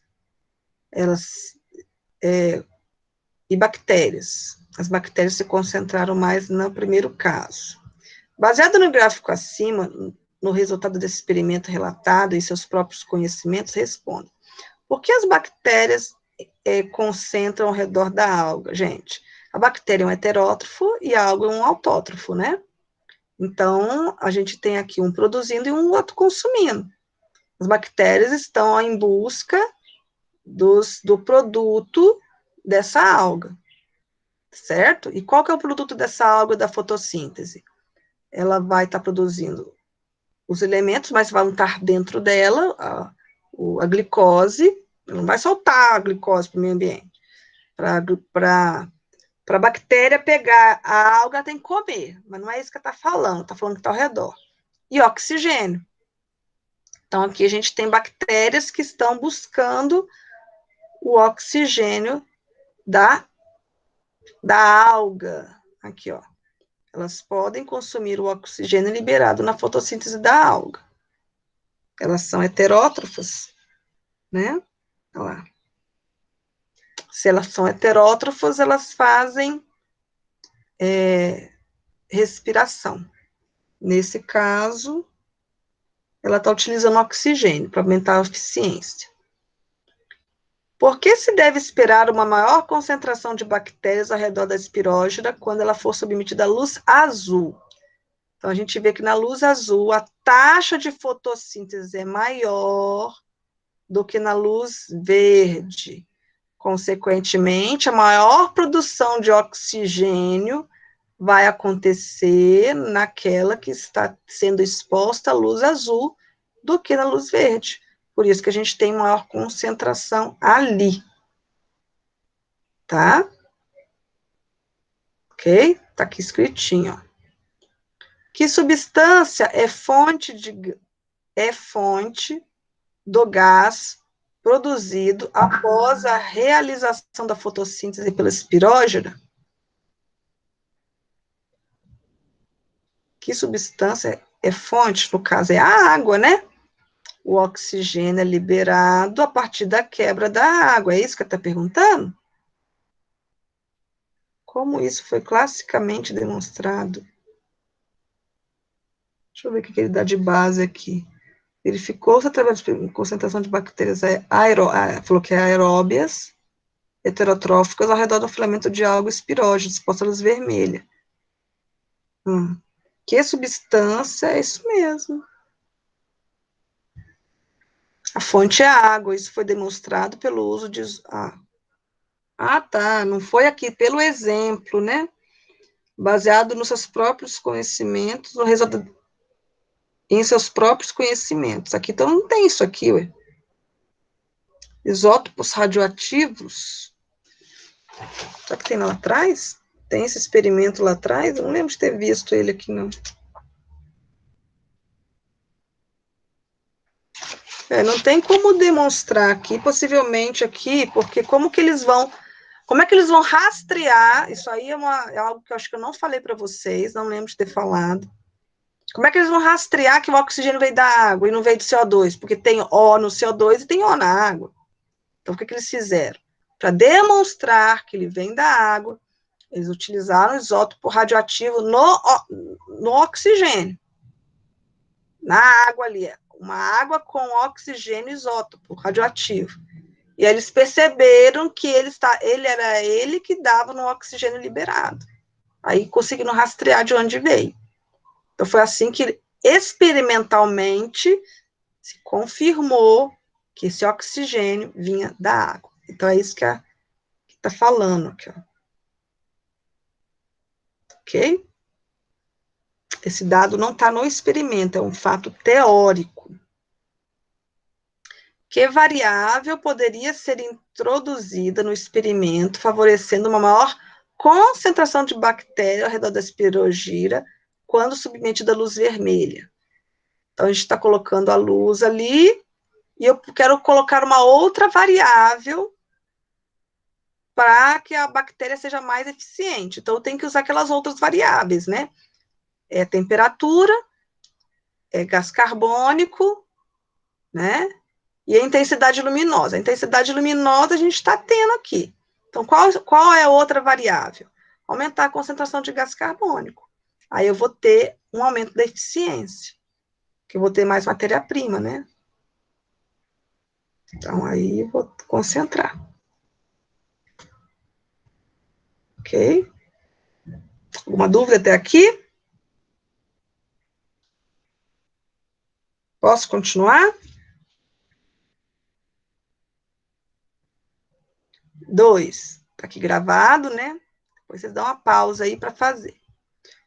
e bactérias. As bactérias se concentraram mais no primeiro caso. Baseado no gráfico acima, no resultado desse experimento relatado e seus próprios conhecimentos, responde: por que as bactérias concentram ao redor da alga? Gente, a bactéria é um heterótrofo e a alga é um autótrofo, né? Então, a gente tem aqui um produzindo e um outro consumindo. As bactérias estão em busca do produto dessa alga, certo? E qual que é o produto dessa alga da fotossíntese? Ela vai estar produzindo os elementos, mas vão estar dentro dela a glicose, não vai soltar a glicose para o meio ambiente. Para a bactéria pegar a alga, tem que comer, mas não é isso que está falando que está ao redor. E oxigênio. Então, aqui a gente tem bactérias que estão buscando o oxigênio da alga. Aqui, ó. Elas podem consumir o oxigênio liberado na fotossíntese da alga. Elas são heterótrofas, né? Olha lá. Se elas são heterótrofas, elas fazem respiração. Nesse caso, ela está utilizando oxigênio para aumentar a eficiência. Por que se deve esperar uma maior concentração de bactérias ao redor da espirógena quando ela for submetida à luz azul? Então, a gente vê que na luz azul, a taxa de fotossíntese é maior do que na luz verde. Consequentemente, a maior produção de oxigênio vai acontecer naquela que está sendo exposta à luz azul do que na luz verde. Por isso que a gente tem maior concentração ali. Tá? Ok? Tá aqui escritinho, ó. Que substância é fonte do gás produzido após a realização da fotossíntese pela espirógena? Que substância é fonte? No caso, é a água, né? O oxigênio é liberado a partir da quebra da água. É isso que está perguntando? Como isso foi classicamente demonstrado? Deixa eu ver o que ele dá de base aqui. Verificou-se através da concentração de bactérias falou que é aeróbias, heterotróficas, ao redor do filamento de alga espirógena, exposta à luz vermelha. Que substância? É isso mesmo. A fonte é a água, isso foi demonstrado pelo uso de... tá, não foi aqui, pelo exemplo, né? baseado nos seus próprios conhecimentos, no resultado em seus próprios conhecimentos. Aqui, então, não tem isso aqui, ué. Isótopos radioativos. Será que tem lá atrás? Tem esse experimento lá atrás? Eu não lembro de ter visto ele aqui, não. Não tem como demonstrar aqui, possivelmente aqui, porque como é que eles vão rastrear, isso aí é algo que eu acho que eu não falei para vocês, não lembro de ter falado. Como é que eles vão rastrear que o oxigênio veio da água e não veio do CO2? Porque tem O no CO2 e tem O na água. Então, o que eles fizeram? Para demonstrar que ele vem da água, eles utilizaram o isótopo radioativo no oxigênio. Na água ali, uma água com oxigênio isótopo radioativo. E eles perceberam que era ele que dava no oxigênio liberado. Aí conseguiram rastrear de onde veio. Então foi assim que experimentalmente se confirmou que esse oxigênio vinha da água. Então é isso que está falando aqui, ó. Ok? Esse dado não está no experimento, é um fato teórico. Que variável poderia ser introduzida no experimento, favorecendo uma maior concentração de bactéria ao redor da espirogira quando submetida à luz vermelha? Então, a gente está colocando a luz ali, e eu quero colocar uma outra variável para que a bactéria seja mais eficiente. Então, eu tenho que usar aquelas outras variáveis, né? É temperatura, é gás carbônico, né? E a intensidade luminosa. A intensidade luminosa a gente está tendo aqui. Então, qual é a outra variável? Aumentar a concentração de gás carbônico. Aí eu vou ter um aumento da eficiência, que eu vou ter mais matéria-prima, né? Então, aí eu vou concentrar. Ok? Alguma dúvida até aqui? Posso continuar? 2. Está aqui gravado, né? Depois vocês dão uma pausa aí para fazer.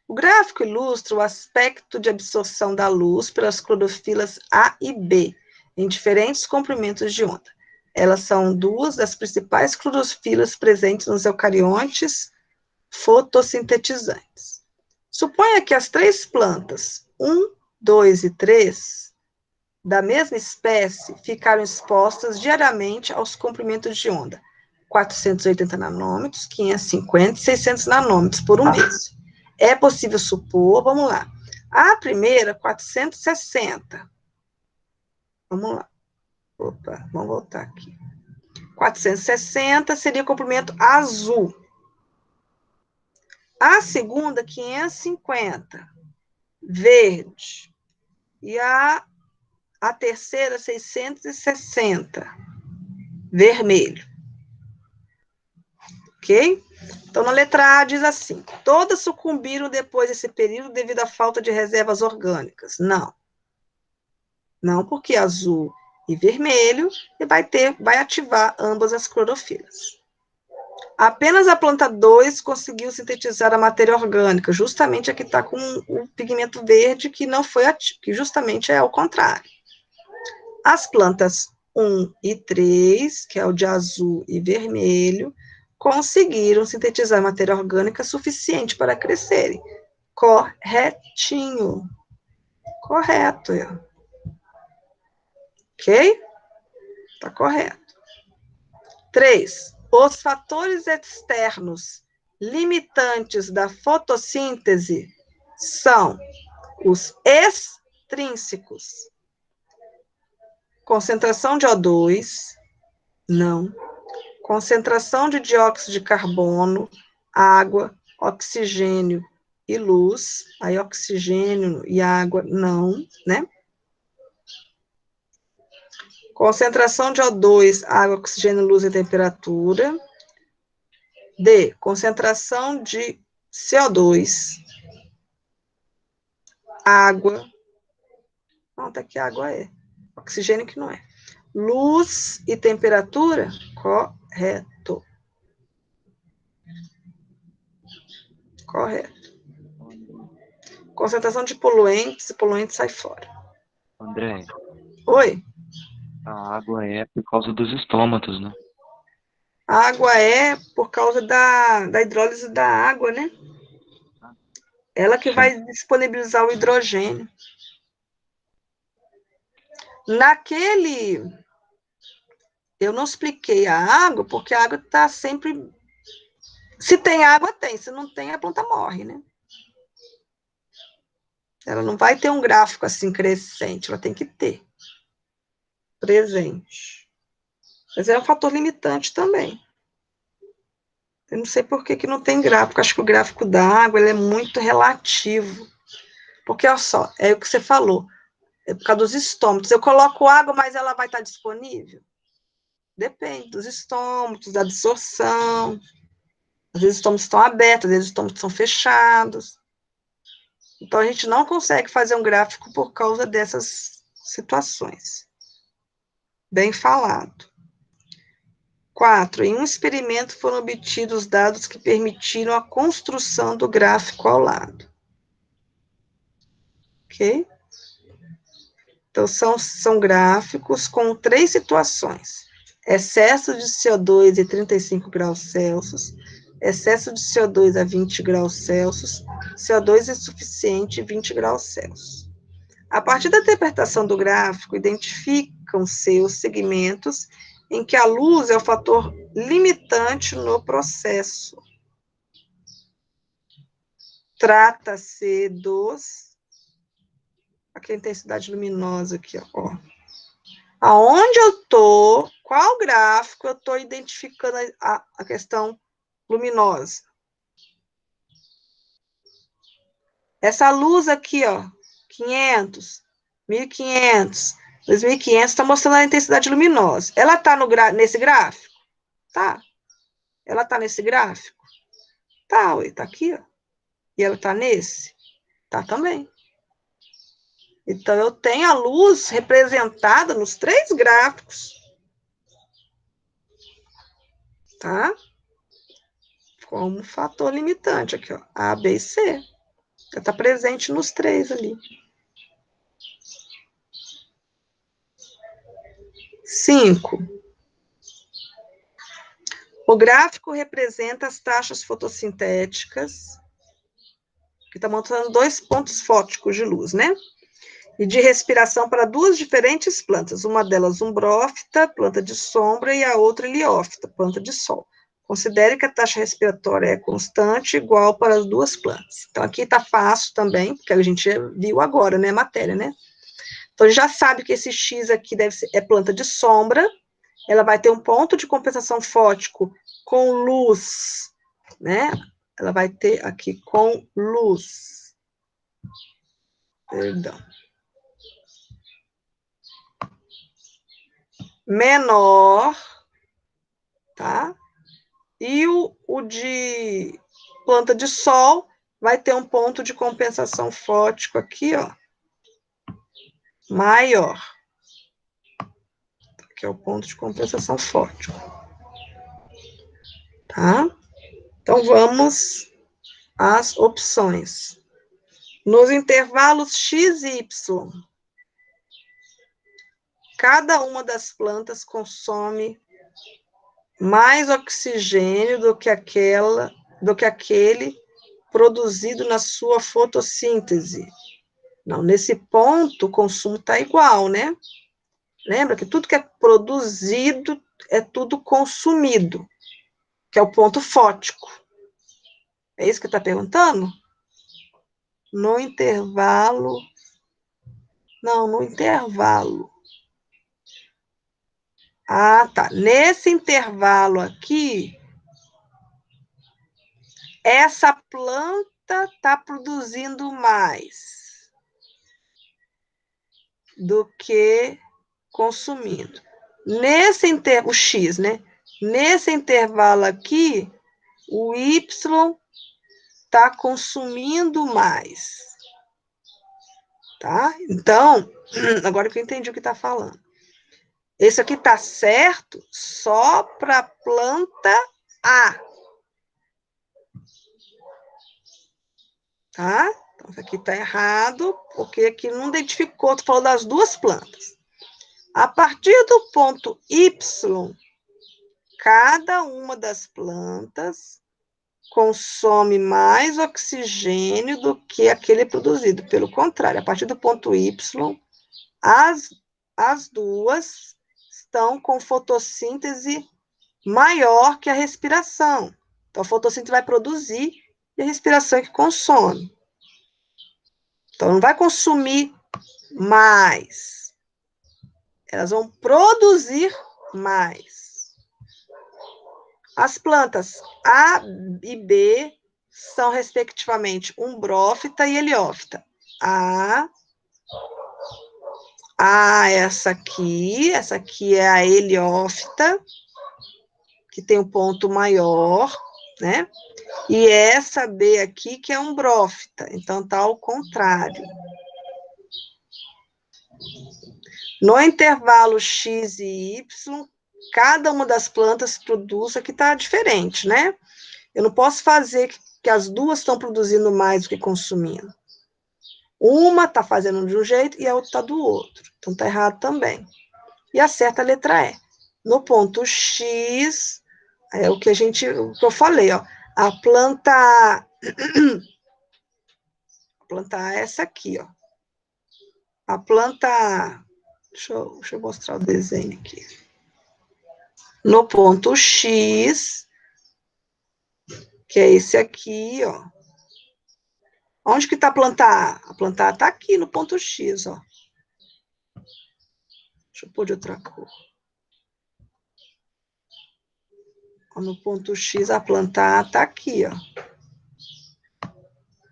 O gráfico ilustra o aspecto de absorção da luz pelas clorofilas A e B, em diferentes comprimentos de onda. Elas são duas das principais clorofilas presentes nos eucariontes fotossintetizantes. Suponha que as 3 plantas, 1, 2 e 3, da mesma espécie, ficaram expostas diariamente aos comprimentos de onda, 480 nanômetros, 550 e 600 nanômetros por um mês. É possível supor, vamos lá, a primeira, 460. Vamos lá. Opa, vamos voltar aqui. 460 seria o comprimento azul. A segunda, 550, verde. E a terceira, 660, vermelho. Ok? Então, na letra A diz assim: todas sucumbiram depois desse período devido à falta de reservas orgânicas. Não. Não, porque azul e vermelho vai ativar ambas as clorofilas. Apenas a planta 2 conseguiu sintetizar a matéria orgânica, justamente a que está com o pigmento verde, que não foi ativo, que justamente é ao contrário. As plantas 1 e 3, que é o de azul e vermelho, conseguiram sintetizar matéria orgânica suficiente para crescerem. Corretinho. Correto. Ok? Está correto. 3. Os fatores externos limitantes da fotossíntese são os extrínsecos. Concentração de O2, não. Concentração de dióxido de carbono, água, oxigênio e luz. Aí oxigênio e água, não, né? Concentração de O2, água, oxigênio, luz e temperatura. D. Concentração de CO2, água. Não, até que água é. Oxigênio que não é. Luz e temperatura, correto. Correto. Concentração de poluentes, e poluentes sai fora. André, Oi? a água é por causa dos estômatos, né? A água é por causa da hidrólise da água, né? Ela que Sim. vai disponibilizar o hidrogênio. Naquele... Eu não expliquei a água, porque a água está sempre... Se tem água, tem. Se não tem, a planta morre, né? Ela não vai ter um gráfico assim crescente, ela tem que ter presente. Mas é um fator limitante também. Eu não sei por que não tem gráfico. Acho que o gráfico da água ele é muito relativo. Porque, olha só, é o que você falou. É por causa dos estômatos. Eu coloco água, mas ela vai estar disponível? Depende dos estômatos, da absorção. Às vezes os estômatos estão abertos, às vezes os estômatos são fechados. Então, a gente não consegue fazer um gráfico por causa dessas situações. Bem falado. 4. Em um experimento foram obtidos dados que permitiram a construção do gráfico ao lado. Ok? Então, são gráficos com 3 situações. Excesso de CO2 a 35 graus Celsius, excesso de CO2 a 20 graus Celsius, CO2 insuficiente 20 graus Celsius. A partir da interpretação do gráfico, identificam-se os segmentos em que a luz é o fator limitante no processo. Trata-se dos... Aqui a intensidade luminosa, aqui, ó. Aonde eu estou, qual gráfico eu estou identificando a questão luminosa? Essa luz aqui, ó, 500, 1500, 2500, está mostrando a intensidade luminosa. Ela está nesse gráfico? Tá. Ela está nesse gráfico? Tá, ué, tá aqui, ó. E ela está nesse? Tá também. Então, eu tenho a luz representada nos 3 gráficos. Tá? Como fator limitante aqui, ó. A, B e C. Ela está presente nos 3 ali. 5. O gráfico representa as taxas fotossintéticas, que está mostrando 2 pontos fóticos de luz, né? E de respiração para 2 diferentes plantas. Uma delas umbrófita, planta de sombra, e a outra heliófita, planta de sol. Considere que a taxa respiratória é constante, igual para as 2 plantas. Então, aqui está fácil também, porque a gente viu agora, né, a matéria, né? Então, já sabe que esse X aqui é planta de sombra, ela vai ter um ponto de compensação fótico com luz, né? Ela vai ter aqui com luz. Perdão. Menor, tá? E o de planta de sol vai ter um ponto de compensação fótico aqui, ó, maior. Que é o ponto de compensação fótico. Tá? Então, vamos às opções. Nos intervalos X e Y, cada uma das plantas consome mais oxigênio do que aquele produzido na sua fotossíntese. Não, nesse ponto, o consumo está igual, né? Lembra que tudo que é produzido é tudo consumido, que é o ponto fótico. É isso que está perguntando? No intervalo... Não, no intervalo. Ah, tá. Nesse intervalo aqui, essa planta está produzindo mais do que consumindo. Nesse intervalo, o X, né? Nesse intervalo aqui, o Y está consumindo mais. Tá? Então, agora que eu entendi o que está falando. Esse aqui está certo só para a planta A. Tá? Então, isso aqui está errado, porque aqui não identificou, tu falou das duas plantas. A partir do ponto Y, cada uma das plantas consome mais oxigênio do que aquele produzido. Pelo contrário, a partir do ponto Y, as duas estão com fotossíntese maior que a respiração. Então, a fotossíntese vai produzir e a respiração é que consome. Então, não vai consumir mais. Elas vão produzir mais. As plantas A e B são, respectivamente, umbrófita e heliófita. Essa aqui é a heliófita, que tem um ponto maior, né? E essa B aqui, que é umbrófita. Então, tá ao contrário. No intervalo X e Y, cada uma das plantas produz, aqui está diferente, né? Eu não posso fazer que as duas estão produzindo mais do que consumindo. Uma está fazendo de um jeito e a outra está do outro. Então, está errado também. E acerta a letra E. No ponto X, é o que eu falei, ó. A planta A é essa aqui, ó. A planta... Deixa eu mostrar o desenho aqui. No ponto X, que é esse aqui, ó. Onde que está a planta A? A planta A está aqui no ponto X, ó. Deixa eu pôr de outra cor. No ponto X, a planta A está aqui, ó.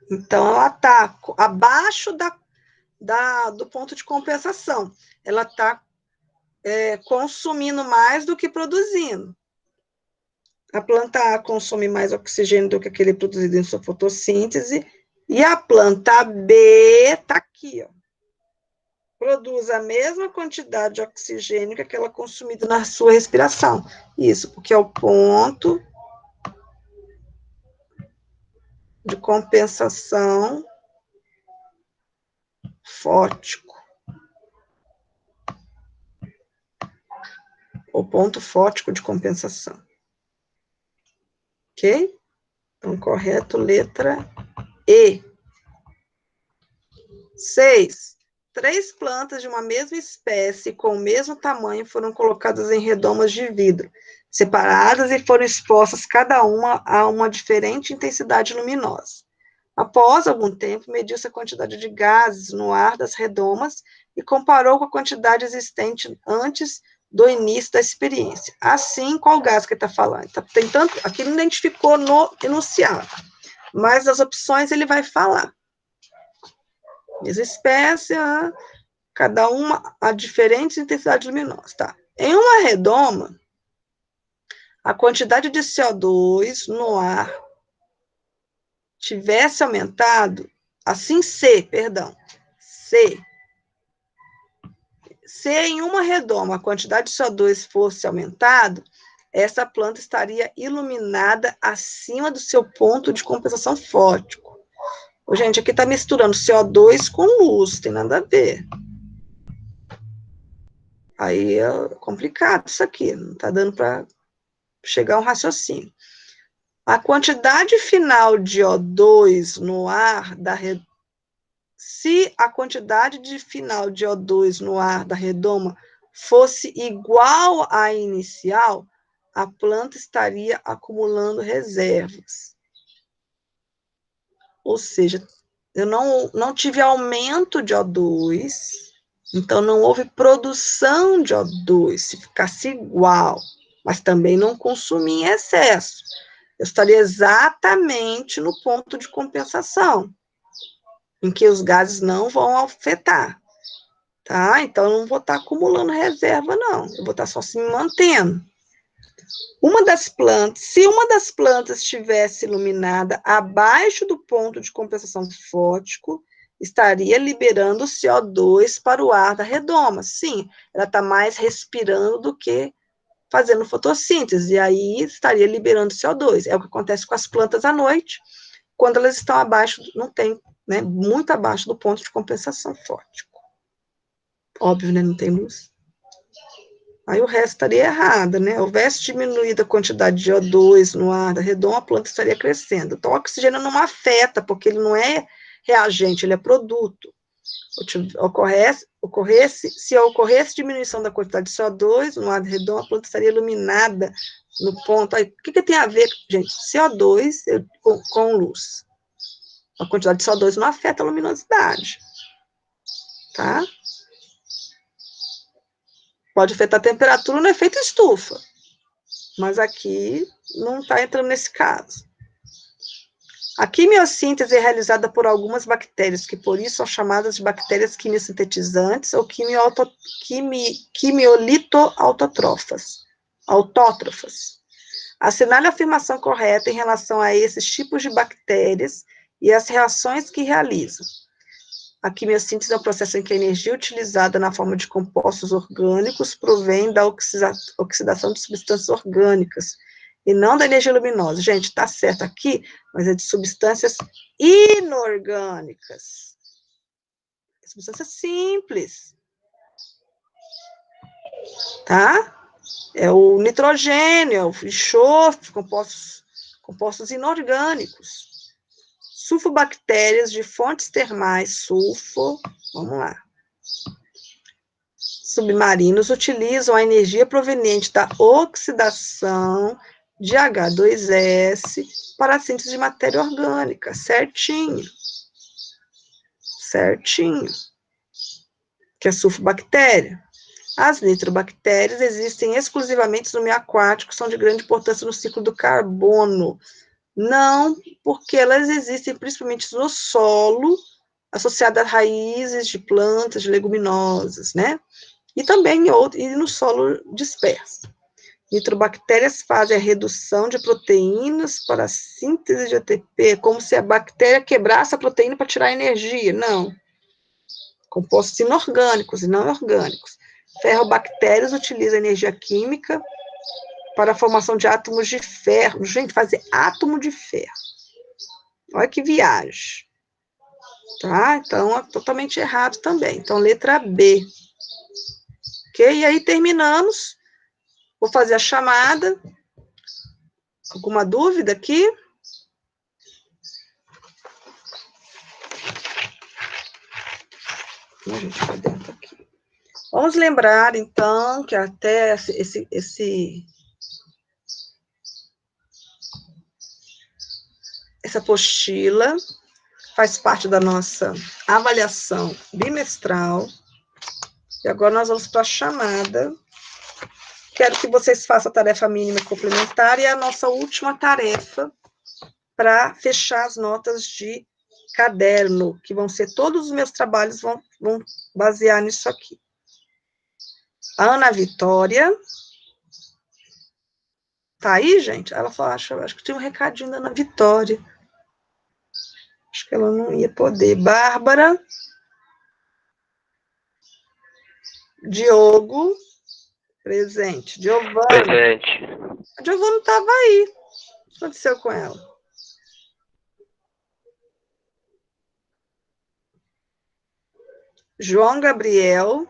Então, ela está abaixo do ponto de compensação. Ela está consumindo mais do que produzindo. A planta A consome mais oxigênio do que aquele produzido em sua fotossíntese, e a planta B está aqui, ó. Produz a mesma quantidade de oxigênio que aquela consumida na sua respiração. Isso, porque é o ponto de compensação fótico. O ponto fótico de compensação. Ok? Então, correto, letra E. 6. 3 plantas de uma mesma espécie com o mesmo tamanho foram colocadas em redomas de vidro, separadas e foram expostas cada uma a uma diferente intensidade luminosa. Após algum tempo, mediu-se a quantidade de gases no ar das redomas e comparou com a quantidade existente antes do início da experiência. Assim, qual gás que ele está falando? Tem tanto, aqui não identificou no enunciado, mas das opções ele vai falar. Mesma espécie, cada uma a diferentes intensidades luminosas, tá? Em uma redoma, a quantidade de CO2 no ar tivesse aumentado, assim C, se em uma redoma a quantidade de CO2 fosse aumentado, essa planta estaria iluminada acima do seu ponto de compensação fótico. Gente, aqui está misturando CO2 com luz, tem nada a ver. Aí é complicado isso aqui, não está dando para chegar a um raciocínio. A quantidade final de O2 no ar da redoma, se a quantidade de final de O2 no ar da redoma fosse igual à inicial, a planta estaria acumulando reservas. Ou seja, eu não tive aumento de O2, então não houve produção de O2, se ficasse igual, mas também não consumi em excesso. Eu estaria exatamente no ponto de compensação, em que os gases não vão afetar, tá? Então, eu não vou estar acumulando reserva, não. Eu vou estar só se mantendo. Se uma das plantas estivesse iluminada abaixo do ponto de compensação fótico, estaria liberando CO2 para o ar da redoma. Sim, ela está mais respirando do que fazendo fotossíntese, e aí estaria liberando CO2. É o que acontece com as plantas à noite. quando elas estão abaixo, não tem, né, muito abaixo do ponto de compensação fótico. Óbvio, né, não tem luz. Aí o resto estaria errado, né? Houvesse diminuído a quantidade de O2 no ar da redoma, a planta estaria crescendo. Então, o oxigênio não afeta, porque ele não é reagente, ele é produto. Se ocorresse diminuição da quantidade de CO2 no ar da redoma, a planta estaria iluminada no ponto. Aí, o que tem a ver, gente? CO2 com luz. A quantidade de CO2 não afeta a luminosidade. Tá? Pode afetar a temperatura no efeito estufa, mas aqui não está entrando nesse caso. A quimiossíntese é realizada por algumas bactérias, que por isso são chamadas de bactérias quimiosintetizantes ou quimiolito-autótrofas. Assinale a afirmação correta em relação a esses tipos de bactérias e as reações que realizam. A quimiossíntese é um processo em que a energia utilizada na forma de compostos orgânicos provém da oxidação de substâncias orgânicas, e não da energia luminosa. Gente, está certo aqui, mas é de substâncias inorgânicas. Substância simples. Tá? É o nitrogênio, é o enxofre, compostos inorgânicos. Sulfobactérias de fontes termais, vamos lá. Submarinos utilizam a energia proveniente da oxidação de H2S para a síntese de matéria orgânica, certinho. Certinho. Que é sulfobactéria. As nitrobactérias existem exclusivamente no meio aquático, são de grande importância no ciclo do carbono. Não, porque elas existem principalmente no solo, associadas a raízes de plantas, de leguminosas, né? E também no solo disperso. Nitrobactérias fazem a redução de proteínas para a síntese de ATP, como se a bactéria quebrasse a proteína para tirar energia. Não. Compostos inorgânicos e não orgânicos. Ferrobactérias utilizam energia química para a formação de átomos de ferro. Gente, fazer átomo de ferro. Olha que viagem. Tá? Então, é totalmente errado também. Então, letra B. Ok? E aí, terminamos. Vou fazer a chamada. Alguma dúvida aqui? A gente vai dentro aqui. Vamos lembrar, então, que até essa apostila faz parte da nossa avaliação bimestral. E agora nós vamos para a chamada. Quero que vocês façam a tarefa mínima complementar e a nossa última tarefa para fechar as notas de caderno, que vão ser todos os meus trabalhos, vão basear nisso aqui. A Ana Vitória. Tá aí, gente? Ela falou, acho que tem um recadinho da Ana Vitória. Acho que ela não ia poder. Bárbara. Diogo. Presente. Giovana. Presente. A Giovana estava aí. O que aconteceu com ela? João Gabriel.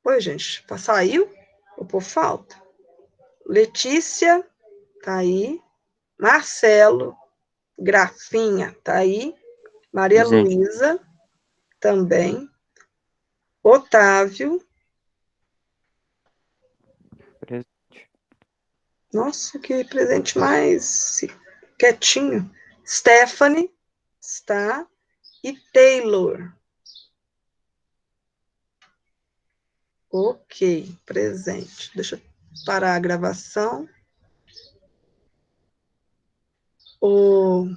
Oi, gente. Saiu? Ou por falta? Letícia. Tá aí. Marcelo. Grafinha. Tá aí. Maria Presente. Luísa. Também. Otávio. Presente. Nossa, que presente mais quietinho. Stephanie está e Taylor. Ok, presente. Deixa eu parar a gravação. O